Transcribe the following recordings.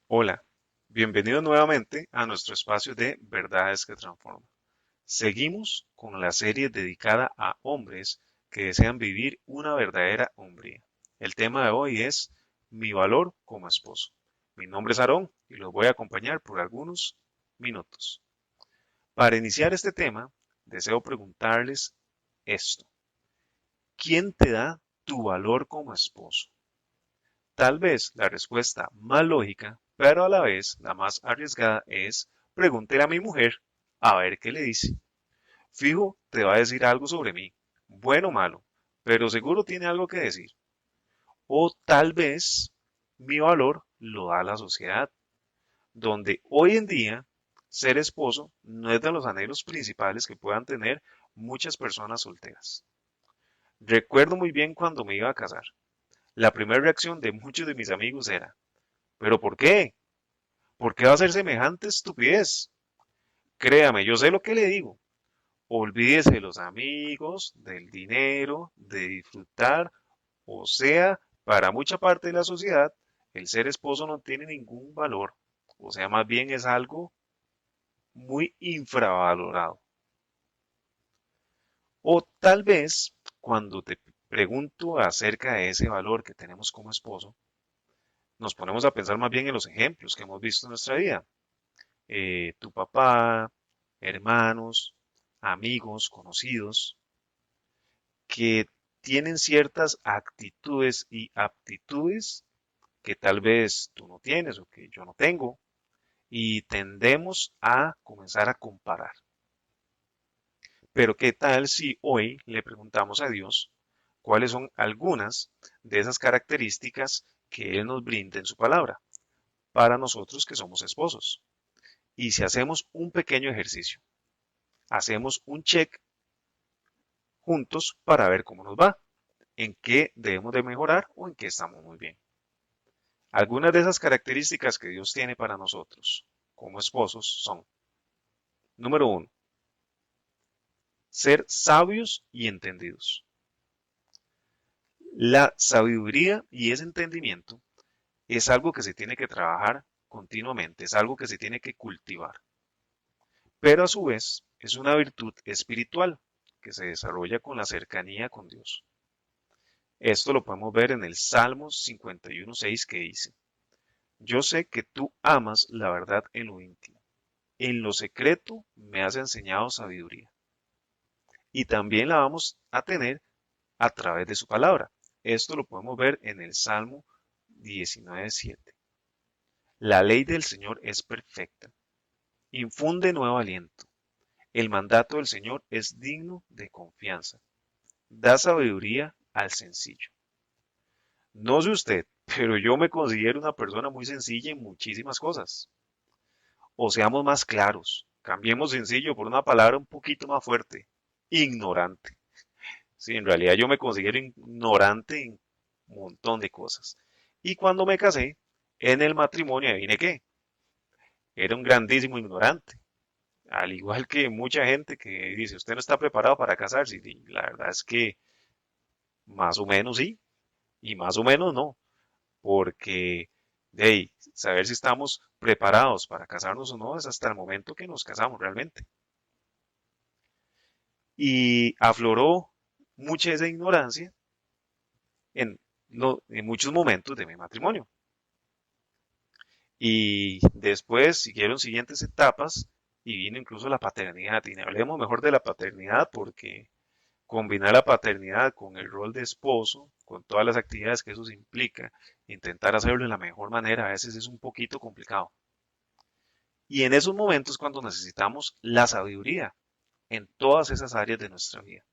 Hola, bienvenido nuevamente a nuestro espacio de Verdades que Transforman. Seguimos con la serie dedicada a hombres que desean vivir una verdadera hombría. El tema de hoy es mi valor como esposo. Mi nombre es Aarón y los voy a acompañar por algunos minutos. Para iniciar este tema, deseo preguntarles esto. ¿Quién te da tu valor como esposo? Tal vez la respuesta más lógica, pero a la vez la más arriesgada es pregúntele a mi mujer a ver qué le dice. Fijo, te va a decir algo sobre mí, bueno o malo, pero seguro tiene algo que decir. O tal vez mi valor lo da la sociedad, donde hoy en día ser esposo no es de los anhelos principales que puedan tener muchas personas solteras. Recuerdo muy bien cuando me iba a casar. La primera reacción de muchos de mis amigos era, ¿pero por qué? ¿Por qué va a ser semejante estupidez? Créame, yo sé lo que le digo. Olvídese de los amigos, del dinero, de disfrutar. O sea, para mucha parte de la sociedad, el ser esposo no tiene ningún valor. O sea, más bien es algo muy infravalorado. O tal vez, cuando te pregunto acerca de ese valor que tenemos como esposo, nos ponemos a pensar más bien en los ejemplos que hemos visto en nuestra vida. Tu papá, hermanos, amigos, conocidos, que tienen ciertas actitudes y aptitudes que tal vez tú no tienes o que yo no tengo, y tendemos a comenzar a comparar. Pero ¿qué tal si hoy le preguntamos a Dios cuáles son algunas de esas características que Él nos brinda en su palabra para nosotros que somos esposos? Y si hacemos un pequeño ejercicio, hacemos un check juntos para ver cómo nos va, en qué debemos de mejorar o en qué estamos muy bien. Algunas de esas características que Dios tiene para nosotros como esposos son, número uno, ser sabios y entendidos. La sabiduría y ese entendimiento es algo que se tiene que trabajar continuamente, es algo que se tiene que cultivar, pero a su vez es una virtud espiritual que se desarrolla con la cercanía con Dios. Esto lo podemos ver en el Salmo 51:6 que dice, yo sé que tú amas la verdad en lo íntimo. En lo secreto me has enseñado sabiduría. Y también la vamos a tener a través de su palabra. Esto lo podemos ver en el Salmo 19:7. La ley del Señor es perfecta. Infunde nuevo aliento. El mandato del Señor es digno de confianza. Da sabiduría al sencillo. No sé usted, pero yo me considero una persona muy sencilla en muchísimas cosas. O seamos más claros, cambiemos sencillo por una palabra un poquito más fuerte, ignorante. Sí, en realidad yo me considero ignorante en un montón de cosas. Y cuando me casé, en el matrimonio, adivine qué, era un grandísimo ignorante. Al igual que mucha gente que dice, usted no está preparado para casarse. Y la verdad es que más o menos sí, y más o menos no, porque de saber si estamos preparados para casarnos o no es hasta el momento que nos casamos realmente. Y afloró mucha esa ignorancia en, en muchos momentos de mi matrimonio. Y después siguieron siguientes etapas y vino incluso la paternidad. Y hablemos mejor de la paternidad porque combinar la paternidad con el rol de esposo, con todas las actividades que eso implica, intentar hacerlo de la mejor manera a veces es un poquito complicado. Y en esos momentos cuando necesitamos la sabiduría en todas esas áreas de nuestra vida.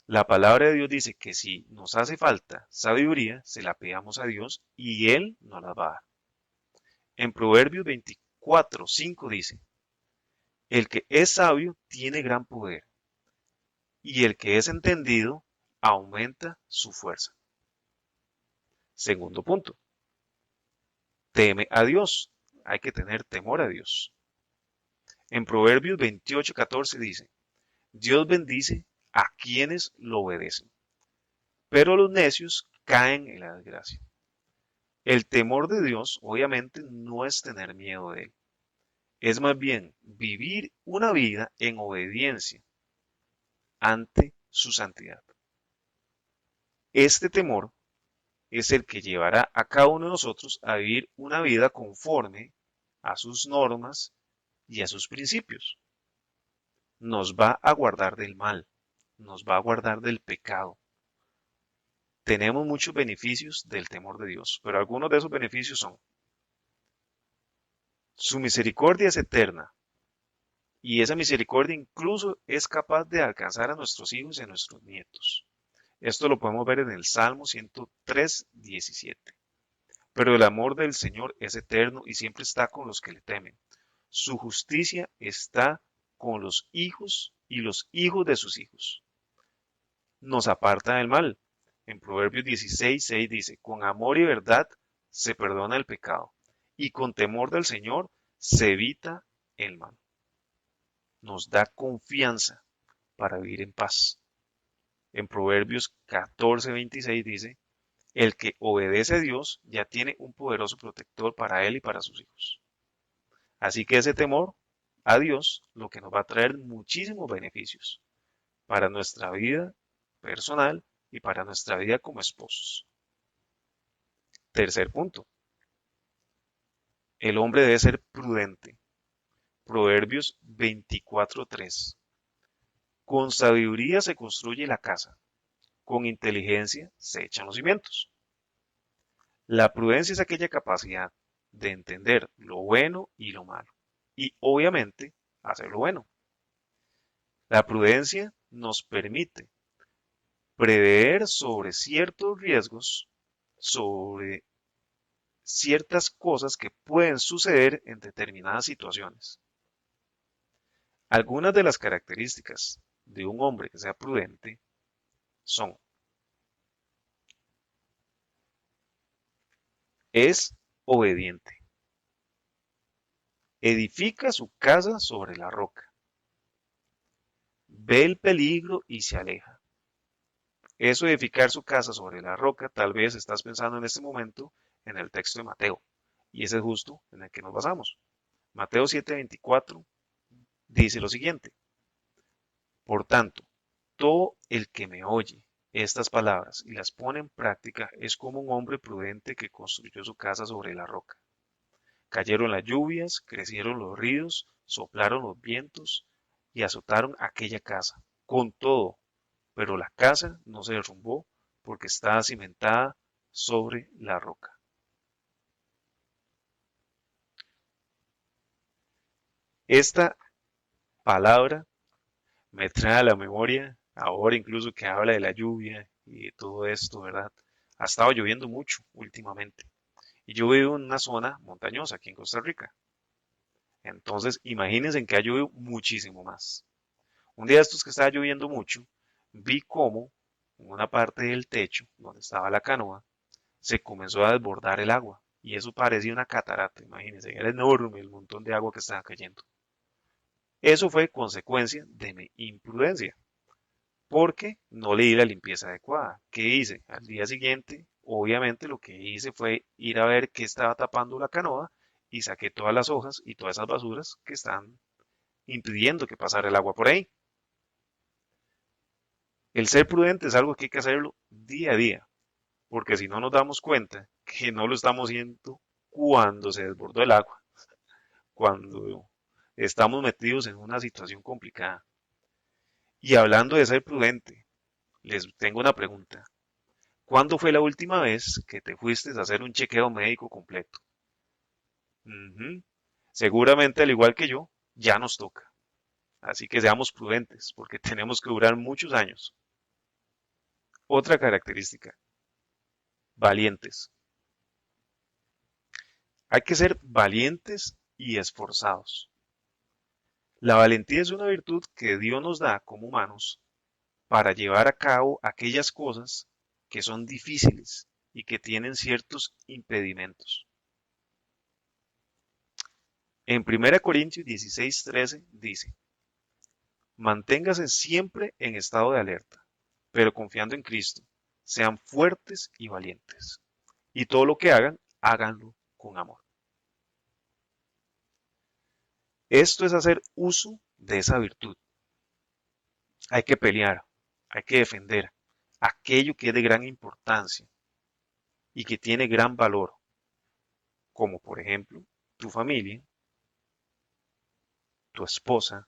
La palabra de Dios dice que si nos hace falta sabiduría, se la pidamos a Dios y Él nos la va a dar. En Proverbios 24:5 dice, el que es sabio tiene gran poder y el que es entendido aumenta su fuerza. Segundo punto, teme a Dios. Hay que tener temor a Dios. En Proverbios 28:14 dice, Dios bendice a quienes lo obedecen, pero los necios caen en la desgracia. El temor de Dios, obviamente, no es tener miedo de Él. Es más bien vivir una vida en obediencia ante su santidad. Este temor es el que llevará a cada uno de nosotros a vivir una vida conforme a sus normas y a sus principios. Nos va a guardar del mal, nos va a guardar del pecado. Tenemos muchos beneficios del temor de Dios, pero algunos de esos beneficios son: su misericordia es eterna, y esa misericordia incluso es capaz de alcanzar a nuestros hijos y a nuestros nietos. Esto lo podemos ver en el Salmo 103:17. Pero el amor del Señor es eterno y siempre está con los que le temen. Su justicia está con los hijos y los hijos de sus hijos. Nos aparta del mal. En Proverbios 16:6 dice, con amor y verdad se perdona el pecado, y con temor del Señor se evita el mal. Nos da confianza para vivir en paz. En Proverbios 14:26 dice, el que obedece a Dios ya tiene un poderoso protector para él y para sus hijos. Así que ese temor a Dios lo que nos va a traer muchísimos beneficios para nuestra vida personal y para nuestra vida como esposos. Tercer punto, el hombre debe ser prudente. Proverbios 24:3. Con sabiduría se construye la casa, con inteligencia se echan los cimientos. La prudencia es aquella capacidad de entender lo bueno y lo malo, y obviamente hacer lo bueno. La prudencia nos permite prever sobre ciertos riesgos, sobre ciertas cosas que pueden suceder en determinadas situaciones. Algunas de las características de un hombre que sea prudente son: es obediente, edifica su casa sobre la roca, ve el peligro y se aleja. Eso de edificar su casa sobre la roca, tal vez estás pensando en este momento en el texto de Mateo, y ese es justo en el que nos basamos. Mateo 7:24 dice lo siguiente: por tanto, todo el que me oye estas palabras y las pone en práctica es como un hombre prudente que construyó su casa sobre la roca. Cayeron las lluvias, crecieron los ríos, soplaron los vientos y azotaron aquella casa. Con todo, pero la casa no se derrumbó porque estaba cimentada sobre la roca. Esta palabra me trae a la memoria, ahora incluso que habla de la lluvia y de todo esto, ¿verdad? Ha estado lloviendo mucho últimamente. Y yo vivo en una zona montañosa aquí en Costa Rica. Entonces, imagínense en que ha llovido muchísimo más. Un día de estos que estaba lloviendo mucho, vi cómo en una parte del techo, donde estaba la canoa, se comenzó a desbordar el agua. Y eso parecía una catarata, imagínense, era enorme el montón de agua que estaba cayendo. Eso fue consecuencia de mi imprudencia, porque no le di la limpieza adecuada. ¿Qué hice? Al día siguiente, obviamente lo que hice fue ir a ver qué estaba tapando la canoa y saqué todas las hojas y todas esas basuras que están impidiendo que pasara el agua por ahí. El ser prudente es algo que hay que hacerlo día a día, porque si no nos damos cuenta que no lo estamos haciendo cuando se desbordó el agua, cuando estamos metidos en una situación complicada. Y hablando de ser prudente, les tengo una pregunta. ¿Cuándo fue la última vez que te fuiste a hacer un chequeo médico completo? Ujú. Seguramente, al igual que yo, ya nos toca. Así que seamos prudentes, porque tenemos que durar muchos años. Otra característica, valientes. Hay que ser valientes y esforzados. La valentía es una virtud que Dios nos da como humanos para llevar a cabo aquellas cosas que son difíciles, y que tienen ciertos impedimentos. En 1 Corintios 16:13 dice, manténgase siempre en estado de alerta, pero confiando en Cristo, sean fuertes y valientes, y todo lo que hagan, háganlo con amor. Esto es hacer uso de esa virtud. Hay que pelear, hay que defender aquello que es de gran importancia y que tiene gran valor, como por ejemplo tu familia, tu esposa,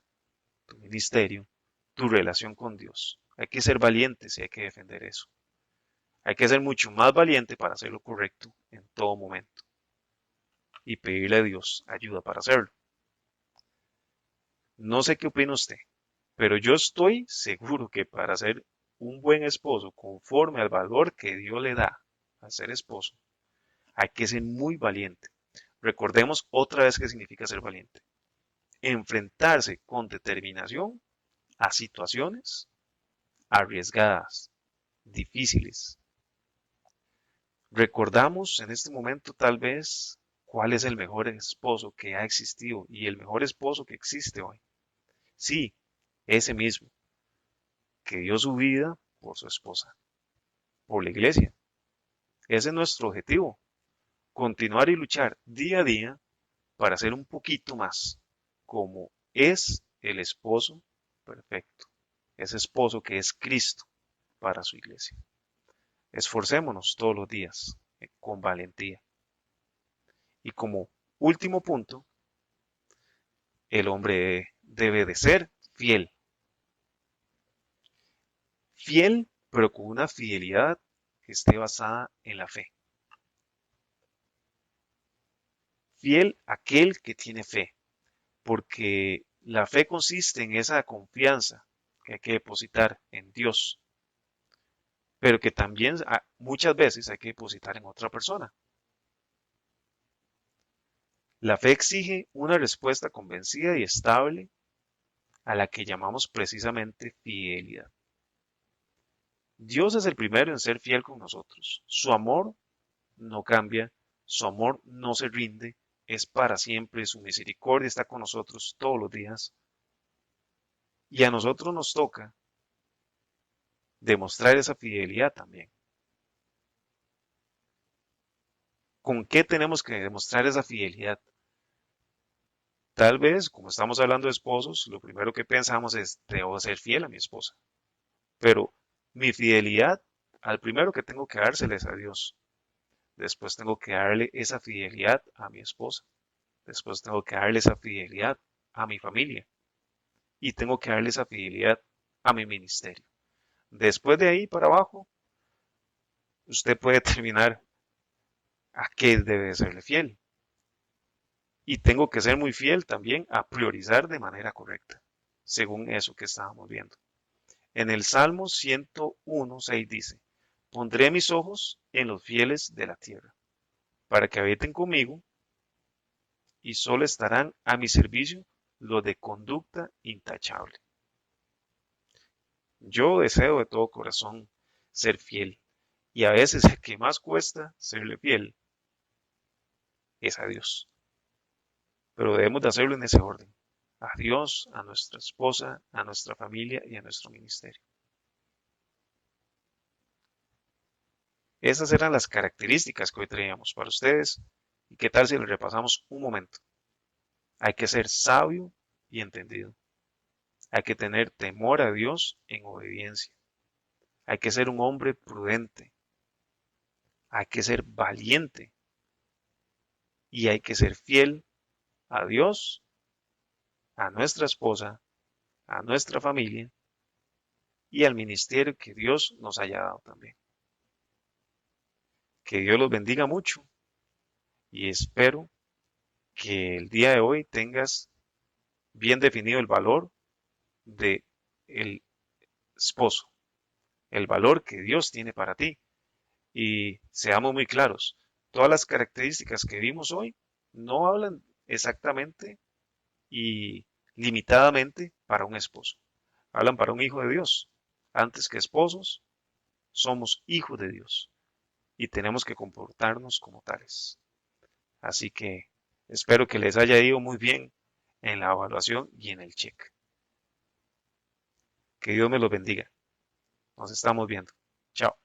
tu ministerio, tu relación con Dios. Hay que ser valientes y hay que defender eso. Hay que ser mucho más valiente para hacer lo correcto en todo momento y pedirle a Dios ayuda para hacerlo. No sé qué opina usted, pero yo estoy seguro que para ser un buen esposo conforme al valor que Dios le da a ser esposo, hay que ser muy valiente. Recordemos otra vez qué significa ser valiente. Enfrentarse con determinación a situaciones arriesgadas, difíciles. Recordamos en este momento tal vez cuál es el mejor esposo que ha existido y el mejor esposo que existe hoy. Sí, ese mismo, que dio su vida por su esposa, por la iglesia. Ese es nuestro objetivo, continuar y luchar día a día para ser un poquito más como es el esposo perfecto, ese esposo que es Cristo para su iglesia. Esforcémonos todos los días con valentía. Y como último punto, el hombre debe de ser fiel. Fiel, pero con una fidelidad que esté basada en la fe. Fiel aquel que tiene fe, porque la fe consiste en esa confianza que hay que depositar en Dios, pero que también muchas veces hay que depositar en otra persona. La fe exige una respuesta convencida y estable a la que llamamos precisamente fidelidad. Dios es el primero en ser fiel con nosotros. Su amor no cambia, su amor no se rinde, es para siempre, su misericordia está con nosotros todos los días. Y a nosotros nos toca demostrar esa fidelidad también. ¿Con qué tenemos que demostrar esa fidelidad? Tal vez, como estamos hablando de esposos, lo primero que pensamos es, debo ser fiel a mi esposa. Pero mi fidelidad, al primero que tengo que dársela es a Dios. Después tengo que darle esa fidelidad a mi esposa. Después tengo que darle esa fidelidad a mi familia. Y tengo que darle esa fidelidad a mi ministerio. Después de ahí para abajo, usted puede determinar a qué debe serle fiel. Y tengo que ser muy fiel también a priorizar de manera correcta, según eso que estábamos viendo. En el Salmo 101:6 dice, pondré mis ojos en los fieles de la tierra, para que habiten conmigo, y solo estarán a mi servicio los de conducta intachable. Yo deseo de todo corazón ser fiel, y a veces el que más cuesta serle fiel es a Dios. Pero debemos de hacerlo en ese orden. A Dios, a nuestra esposa, a nuestra familia y a nuestro ministerio. Esas eran las características que hoy traíamos para ustedes. ¿Y qué tal si les repasamos un momento? Hay que ser sabio y entendido. Hay que tener temor a Dios en obediencia. Hay que ser un hombre prudente. Hay que ser valiente. Y hay que ser fiel a Dios, a nuestra esposa, a nuestra familia y al ministerio que Dios nos haya dado también. Que Dios los bendiga mucho y espero que el día de hoy tengas bien definido el valor de el esposo, el valor que Dios tiene para ti. Y seamos muy claros, todas las características que vimos hoy no hablan exactamente y limitadamente para un esposo. Hablan para un hijo de Dios. Antes que esposos, somos hijos de Dios. y tenemos que comportarnos como tales. Así que espero que les haya ido muy bien en la evaluación y en el check. Que Dios me los bendiga. Nos estamos viendo. Chao.